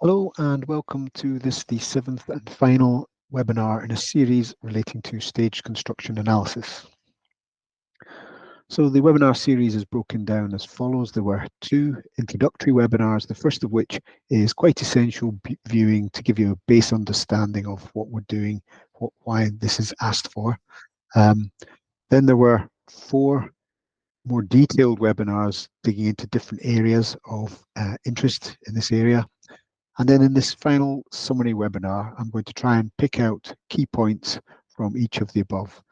Hello and welcome to the seventh and final webinar in a series relating to stage construction analysis. So the webinar series is broken down as follows. There were two introductory webinars, the first of which is quite essential viewing to give you a base understanding of what we're doing, why this is asked for. Then there were four more detailed webinars digging into different areas of interest in this area. And then in this final summary webinar, I'm going to try and pick out key points from each of the above.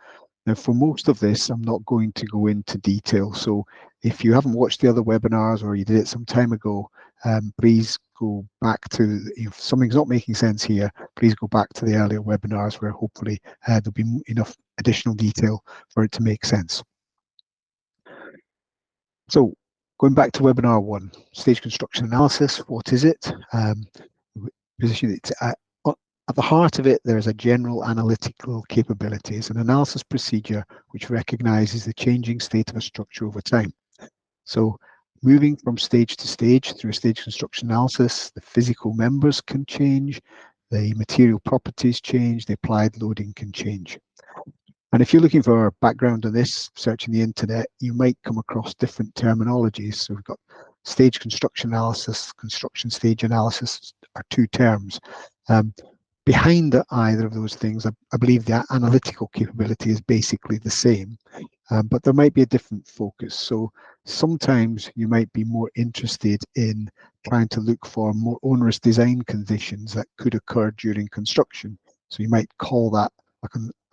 Now, for most of this, I'm not going to go into detail. So if you haven't watched the other webinars or you did it some time ago, please go back to, if something's not making sense here, please go back to the earlier webinars where hopefully there'll be enough additional detail for it to make sense. So going back to webinar one, stage construction analysis, what is it? Position it at the heart of it, there is a general analytical capability. It's an analysis procedure which recognizes the changing state of a structure over time. So moving from stage to stage through a stage construction analysis, the physical members can change, the material properties change, the applied loading can change. And if you're looking for background on this, searching the internet, you might come across different terminologies. So we've got stage construction analysis, construction stage analysis are two terms. Behind either of those things, I believe the analytical capability is basically the same, but there might be a different focus. So sometimes you might be more interested in trying to look for more onerous design conditions that could occur during construction. So you might call that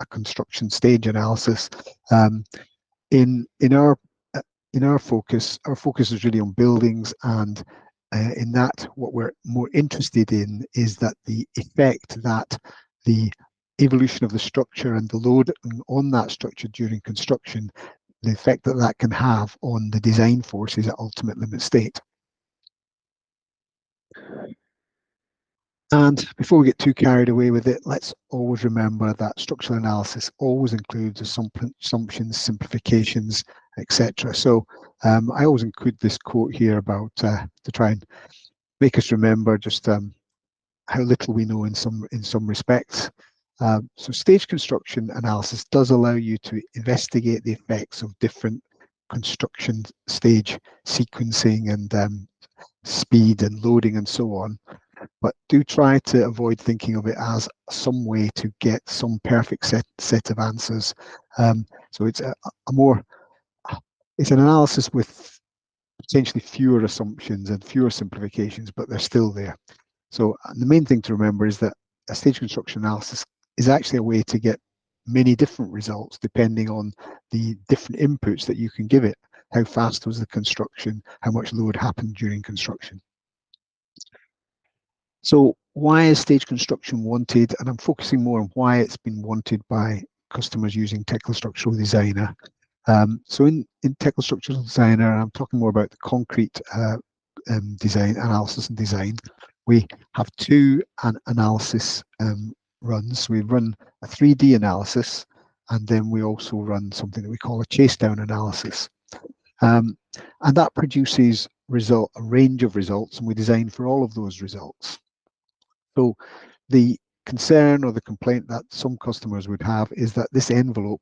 a construction stage analysis. In our focus is really on buildings, and in that, what we're more interested in is that the effect that the evolution of the structure and the load on that structure during construction, the effect that that can have on the design forces at ultimate limit state. And before we get too carried away with it, let's always remember that structural analysis always includes assumptions, simplifications, etc. So I always include this quote here about to try and make us remember just how little we know in some respects. So stage construction analysis does allow you to investigate the effects of different construction stage sequencing and speed and loading and so on. But do try to avoid thinking of it as some way to get some perfect set of answers. So it's it's an analysis with potentially fewer assumptions and fewer simplifications, but they're still there. So the main thing to remember is that a stage construction analysis is actually a way to get many different results depending on the different inputs that you can give it. How fast was the construction? How much load happened during construction? So why is stage construction wanted? And I'm focusing more on why it's been wanted by customers using Technostructural Designer. So in Technostructural Designer, I'm talking more about the concrete design, analysis and design. We have two analysis runs. We run a 3D analysis, and then we also run something that we call a chase down analysis. And that produces a range of results, and we design for all of those results. So the concern or the complaint that some customers would have is that this envelope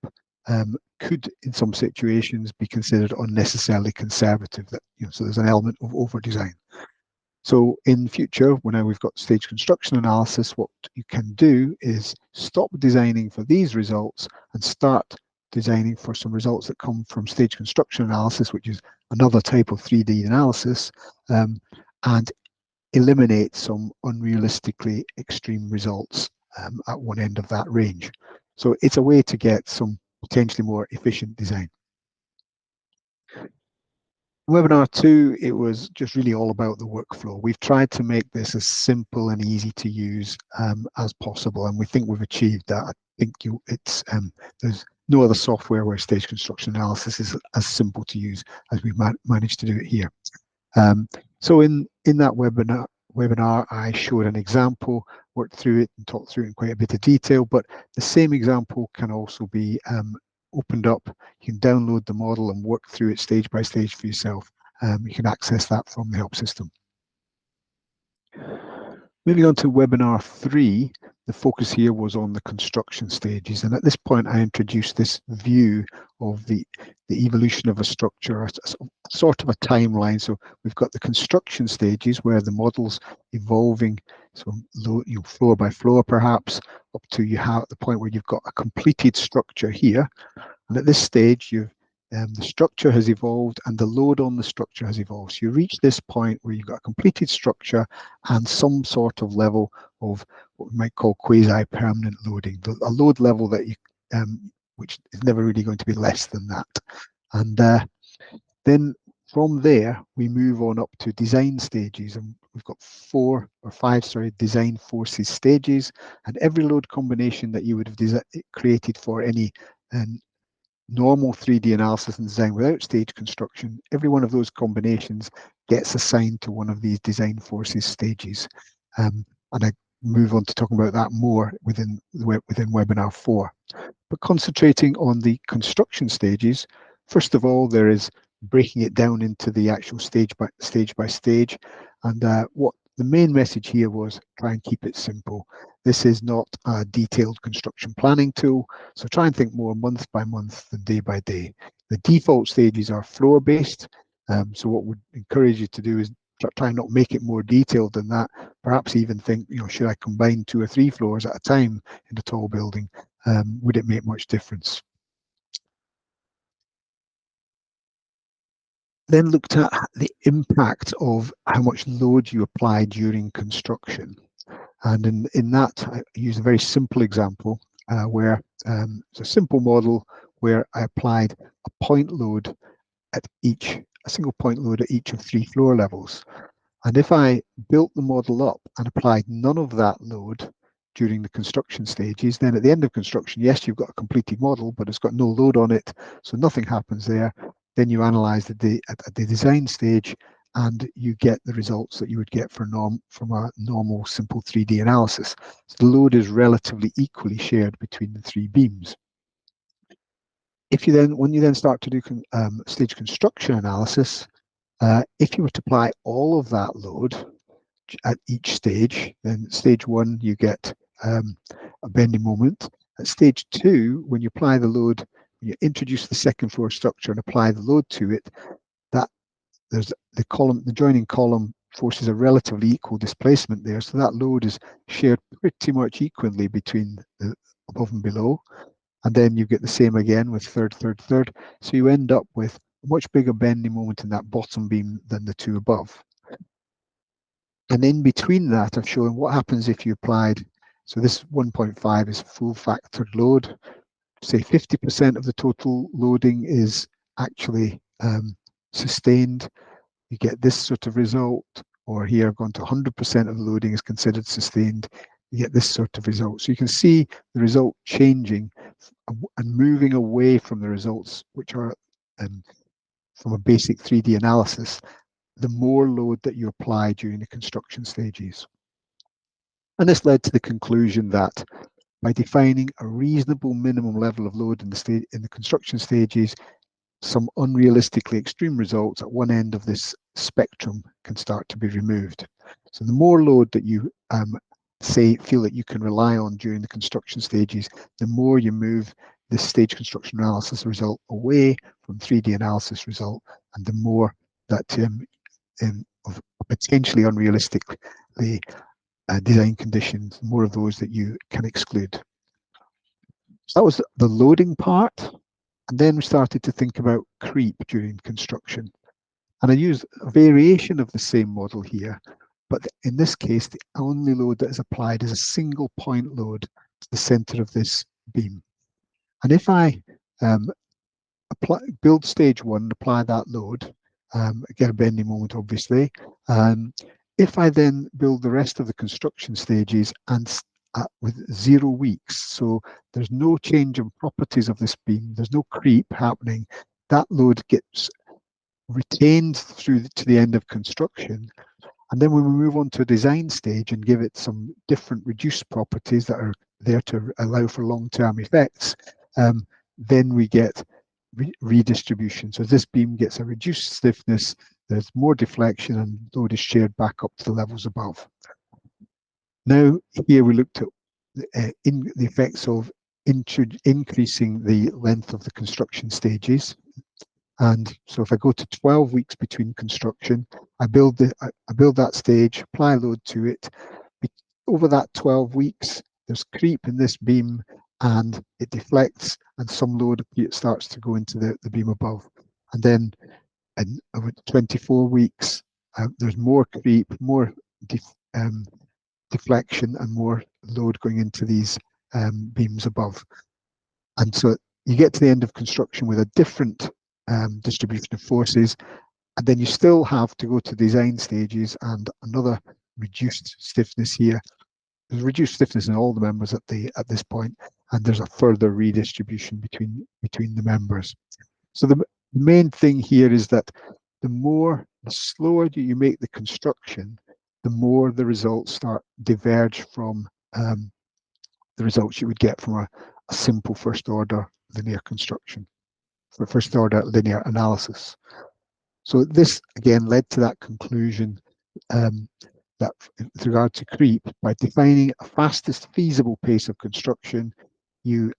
could, in some situations, be considered unnecessarily conservative. That so there's an element of over-design. So in future, when we've got stage construction analysis, what you can do is stop designing for these results and start designing for some results that come from stage construction analysis, which is another type of 3D analysis, and eliminate some unrealistically extreme results at one end of that range. So it's a way to get some potentially more efficient design. Webinar 2, it was just really all about the workflow. We've tried to make this as simple and easy to use as possible, and we think we've achieved that. I think there's no other software where stage construction analysis is as simple to use as we've managed to do it here. So in that webinar, I showed an example, worked through it and talked through it in quite a bit of detail, but the same example can also be opened up. You can download the model and work through it stage by stage for yourself. You can access that from the help system. Moving on to webinar 3, the focus here was on the construction stages. And at this point, I introduced this view of the evolution of a structure, a sort of a timeline. So we've got the construction stages where the model's evolving, so floor by floor perhaps, up to you have the point where you've got a completed structure here. And at this stage, the structure has evolved and the load on the structure has evolved. So you reach this point where you've got a completed structure and some sort of level of what we might call quasi-permanent loading, a load level that you, which is never really going to be less than that. And then from there, we move on up to design stages, and we've got 4 or 5, design forces stages, and every load combination that you would have created for any normal 3D analysis and design without stage construction, every one of those combinations gets assigned to one of these design forces stages. And I move on to talking about that more within webinar 4. But concentrating on the construction stages, first of all, there is breaking it down into the actual stage by stage. And what the main message here was, try and keep it simple. This is not a detailed construction planning tool, so try and think more month by month than day by day. The default stages are floor-based, so what we'd encourage you to do is try and not make it more detailed than that. Perhaps even think, should I combine 2 or 3 floors at a time in a tall building? Would it make much difference? Then looked at the impact of how much load you apply during construction. And in that, I use a very simple example where it's a simple model where I applied a point load at a single point load at each of 3 floor levels. And if I built the model up and applied none of that load during the construction stages, then at the end of construction, yes, you've got a completed model, but it's got no load on it, so nothing happens there. Then you analyze at the design stage, and you get the results that you would get from a normal simple 3D analysis. So the load is relatively equally shared between the 3 beams. When you then start to do stage construction analysis, if you were to apply all of that load at each stage, then stage 1 you get a bending moment. At stage 2, when you apply the load, you introduce the second floor structure and apply the load to it, that there's the joining column forces a relatively equal displacement there, so that load is shared pretty much equally between the above and below. And then you get the same again with third. So you end up with a much bigger bending moment in that bottom beam than the 2 above. And in between that, I've shown what happens if you applied, so this 1.5 is full factored load. Say 50% of the total loading is actually sustained. You get this sort of result, or here I've gone to 100% of the loading is considered sustained. You get this sort of result. So you can see the result changing and moving away from the results which are from a basic 3D analysis, the more load that you apply during the construction stages. And this led to the conclusion that by defining a reasonable minimum level of load in the construction stages, some unrealistically extreme results at one end of this spectrum can start to be removed. So the more load that you feel that you can rely on during the construction stages, the more you move this stage construction analysis result away from 3D analysis result, and the more that of potentially unrealistically design conditions, more of those that you can exclude. So that was the loading part. And then we started to think about creep during construction. And I used a variation of the same model here, but in this case, the only load that is applied is a single point load to the center of this beam. And if I build stage 1 and apply that load, get a bending moment, obviously. If I then build the rest of the construction stages and with 0 weeks, so there's no change in properties of this beam, there's no creep happening, that load gets retained through to the end of construction. And then when we move on to a design stage and give it some different reduced properties that are there to allow for long-term effects, then we get redistribution. So this beam gets a reduced stiffness, there's more deflection, and load is shared back up to the levels above. Now, here we looked at the effects of increasing the length of the construction stages. And so if I go to 12 weeks between construction, I build that stage, apply load to it. Over that 12 weeks, there's creep in this beam and it deflects and some load starts to go into the beam above. And then over 24 weeks, there's more creep, more deflection and more load going into these beams above. And so you get to the end of construction with a different distribution of forces, and then you still have to go to design stages and another reduced stiffness here. There's reduced stiffness in all the members at this point, and there's a further redistribution between the members. So the main thing here is that the slower you make the construction, the more the results diverge from the results you would get from a simple first order linear construction, for first order linear analysis. So this again led to that conclusion that with regard to creep, by defining a fastest feasible pace of construction, you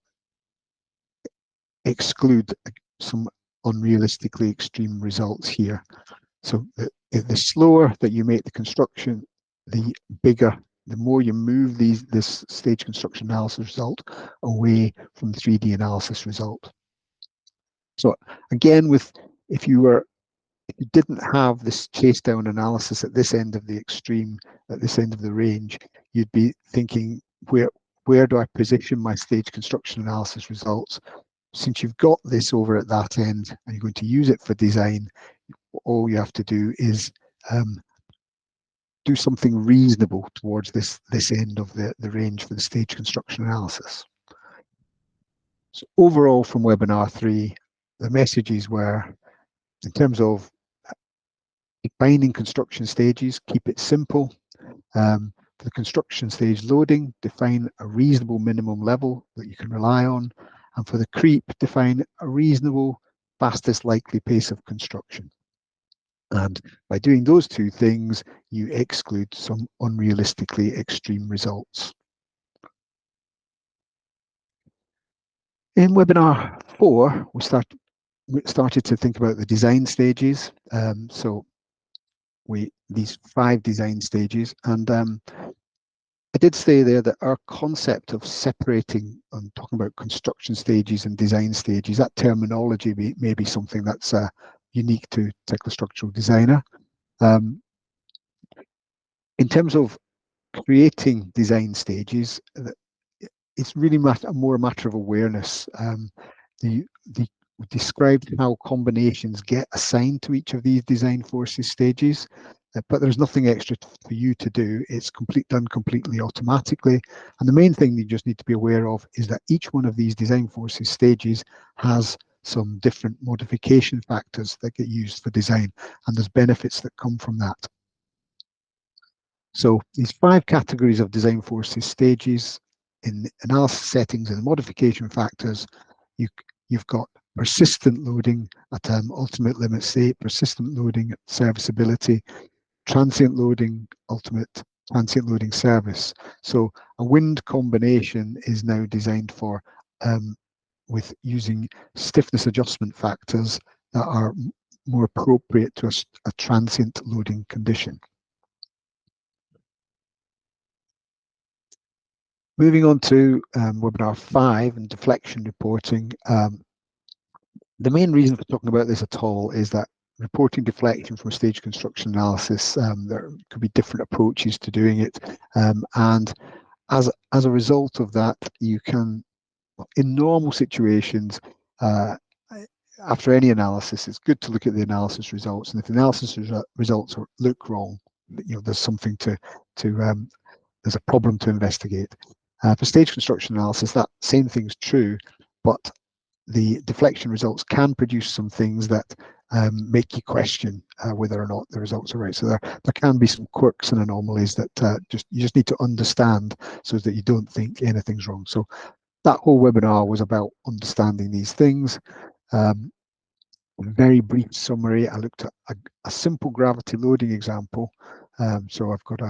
exclude some unrealistically extreme results here. So the slower that you make the construction, the more you move this stage construction analysis result away from the 3D analysis result. So again, if you didn't have this chase down analysis at this end of the extreme, at this end of the range, you'd be thinking, where do I position my stage construction analysis results? Since you've got this over at that end and you're going to use it for design, all you have to do is do something reasonable towards this end of the range for the stage construction analysis. So overall, from webinar 3, the messages were, in terms of defining construction stages, keep it simple. For the construction stage loading, define a reasonable minimum level that you can rely on. And for the creep, define a reasonable fastest likely pace of construction. And by doing those two things, you exclude some unrealistically extreme results. In webinar 4, we started to think about the design stages. So these 5 design stages, and I did say there that our concept of separating and talking about construction stages and design stages, that terminology may be something that's unique to Technostructural Designer. In terms of creating design stages, it's really more a matter of awareness. We described how combinations get assigned to each of these design forces stages, but there's nothing extra for you to do. It's done completely automatically. And the main thing you just need to be aware of is that each one of these design forces stages has some different modification factors that get used for design, and there's benefits that come from that. So these 5 categories of design forces stages in analysis settings and modification factors, you've got persistent loading at ultimate limit state, persistent loading at serviceability, transient loading, ultimate transient loading service. So a wind combination is now designed for with using stiffness adjustment factors that are more appropriate to a transient loading condition. Moving on to webinar 5 and deflection reporting. The main reason for talking about this at all is that reporting deflection from a stage construction analysis, there could be different approaches to doing it. And as a result of that, you can, in normal situations, after any analysis, it's good to look at the analysis results. And if the analysis results look wrong, there's something there's a problem to investigate. For stage construction analysis, that same thing's true, but the deflection results can produce some things that make you question whether or not the results are right. So there can be some quirks and anomalies that you just need to understand so that you don't think anything's wrong. So that whole webinar was about understanding these things. Very brief summary. I looked at a simple gravity loading example. So I've got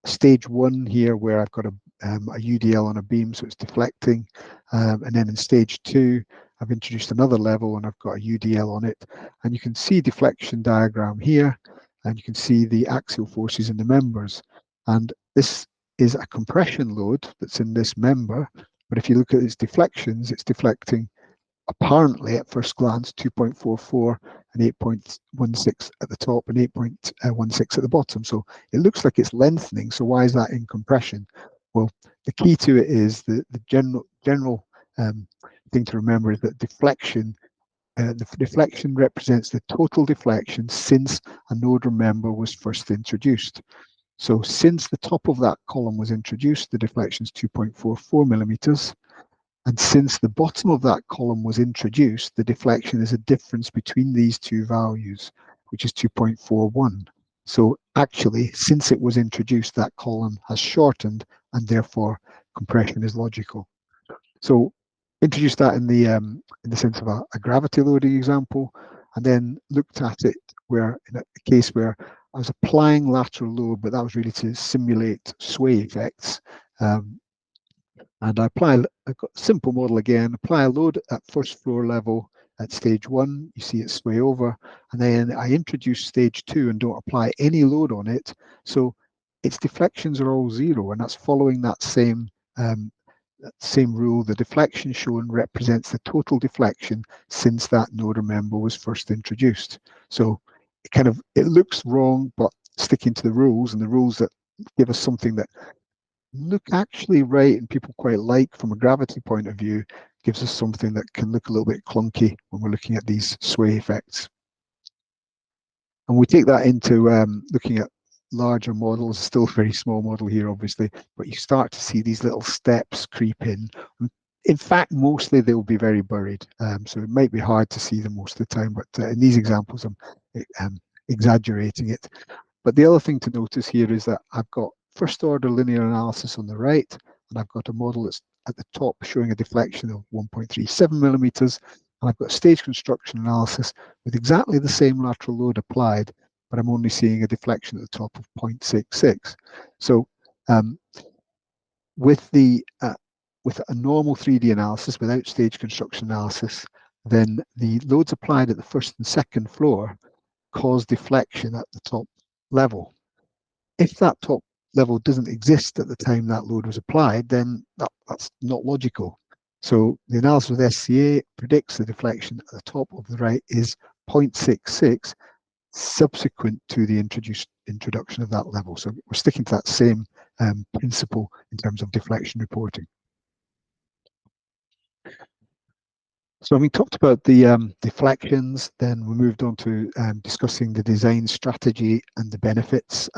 stage 1 here where I've got a UDL on a beam, so it's deflecting. And then in stage 2, I've introduced another level and I've got a UDL on it. And you can see deflection diagram here, and you can see the axial forces in the members. And this is a compression load that's in this member. But if you look at its deflections, it's deflecting apparently at first glance 2.44 and 8.16 at the top and 8.16 at the bottom. So it looks like it's lengthening. So why is that in compression? Well, the key to it is the general thing to remember is that deflection, the deflection represents the total deflection since a node or member was first introduced. So since the top of that column was introduced, the deflection is 2.44 millimeters. And since the bottom of that column was introduced, the deflection is a difference between these two values, which is 2.41. So actually, since it was introduced, that column has shortened, and therefore compression is logical. So introduce that in the sense of a gravity loading example, and then looked at it where in a case where I was applying lateral load, but that was really to simulate sway effects. And I've got a simple model again, apply a load at first floor level at stage 1, you see it sway over, and then I introduce stage 2 and don't apply any load on it. So its deflections are all 0, and that's following that same rule. The deflection shown represents the total deflection since that node or member was first introduced. So it looks wrong, but sticking to the rules, and the rules that give us something that look actually right and people quite like from a gravity point of view, gives us something that can look a little bit clunky when we're looking at these sway effects. And we take that into looking at larger models, still a very small model here obviously, but you start to see these little steps creep in. In fact, mostly they'll be very buried, so it might be hard to see them most of the time, but in these examples I'm exaggerating it. But the other thing to notice here is that I've got first order linear analysis on the right, and I've got a model that's at the top showing a deflection of 1.37 millimeters, and I've got stage construction analysis with exactly the same lateral load applied, but I'm only seeing a deflection at the top of 0.66. So with a normal 3D analysis without stage construction analysis, then the loads applied at the first and second floor cause deflection at the top level. If that top level doesn't exist at the time that load was applied, then that's not logical. So the analysis with SCA predicts the deflection at the top of the right is 0.66 subsequent to the introduction of that level. So we're sticking to that same principle in terms of deflection reporting. So we talked about the deflections, then we moved on to discussing the design strategy and the benefits.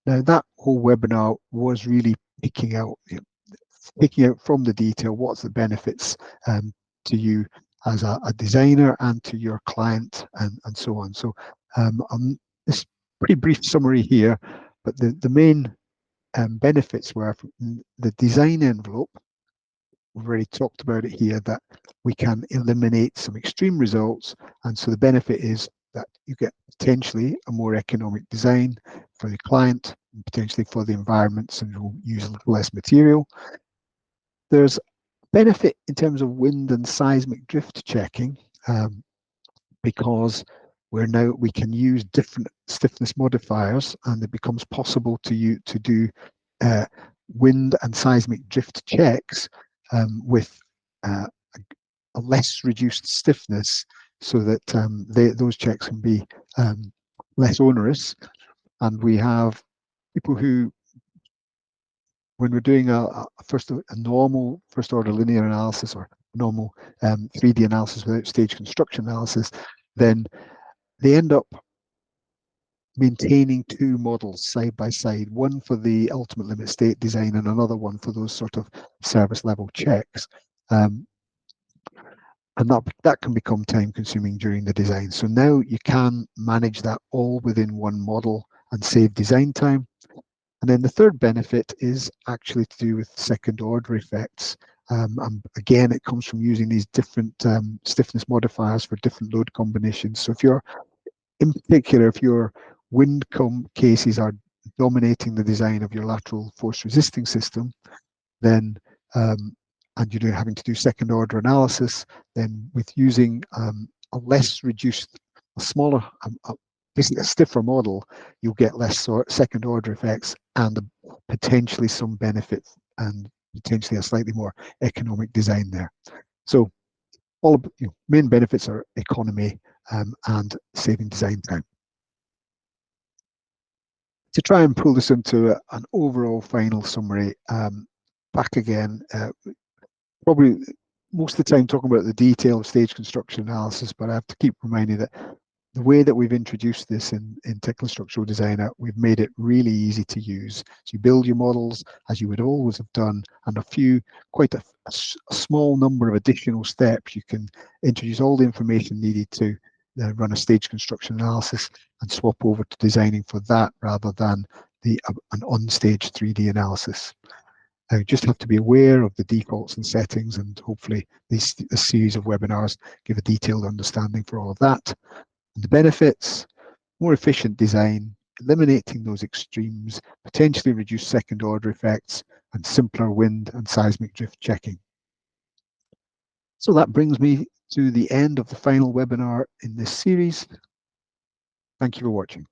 Now that whole webinar was really picking out from the detail what's the benefits to you as a designer and to your client and so on. So this pretty brief summary here, but the main benefits were the design envelope. We've already talked about it here, that we can eliminate some extreme results, and so the benefit is that you get potentially a more economic design for the client, and potentially for the environments, and you'll use a little less material. There's benefit in terms of wind and seismic drift checking, because we can use different stiffness modifiers, and it becomes possible to do wind and seismic drift checks with a less reduced stiffness, so that those checks can be less onerous. And we have people who, when we're doing a normal first order linear analysis or normal 3D analysis without stage construction analysis, then they end up maintaining two models side by side, one for the ultimate limit state design and another one for those sort of service level checks. And that can become time consuming during the design. So now you can manage that all within one model and save design time. And then the third benefit is actually to do with second order effects. And again, it comes from using these different stiffness modifiers for different load combinations. So if you're, in particular, if your wind cases are dominating the design of your lateral force resisting system, then and you're having to do second order analysis, then with using a less reduced, a smaller, basically a stiffer model, you'll get less second order effects and potentially some benefit and potentially a slightly more economic design there. So all of, main benefits are economy and saving design time. To try and pull this into an overall final summary, back again, probably most of the time talking about the detail of stage construction analysis, but I have to keep reminding that the way that we've introduced this in Technical Structural Designer, we've made it really easy to use. So you build your models as you would always have done, and quite a small number of additional steps. You can introduce all the information needed to run a stage construction analysis and swap over to designing for that rather than an on-stage 3D analysis. You just have to be aware of the defaults and settings, and hopefully a series of webinars give a detailed understanding for all of that. And the benefits: more efficient design, eliminating those extremes, potentially reduce second order effects, and simpler wind and seismic drift checking. So that brings me to the end of the final webinar in this series. Thank you for watching.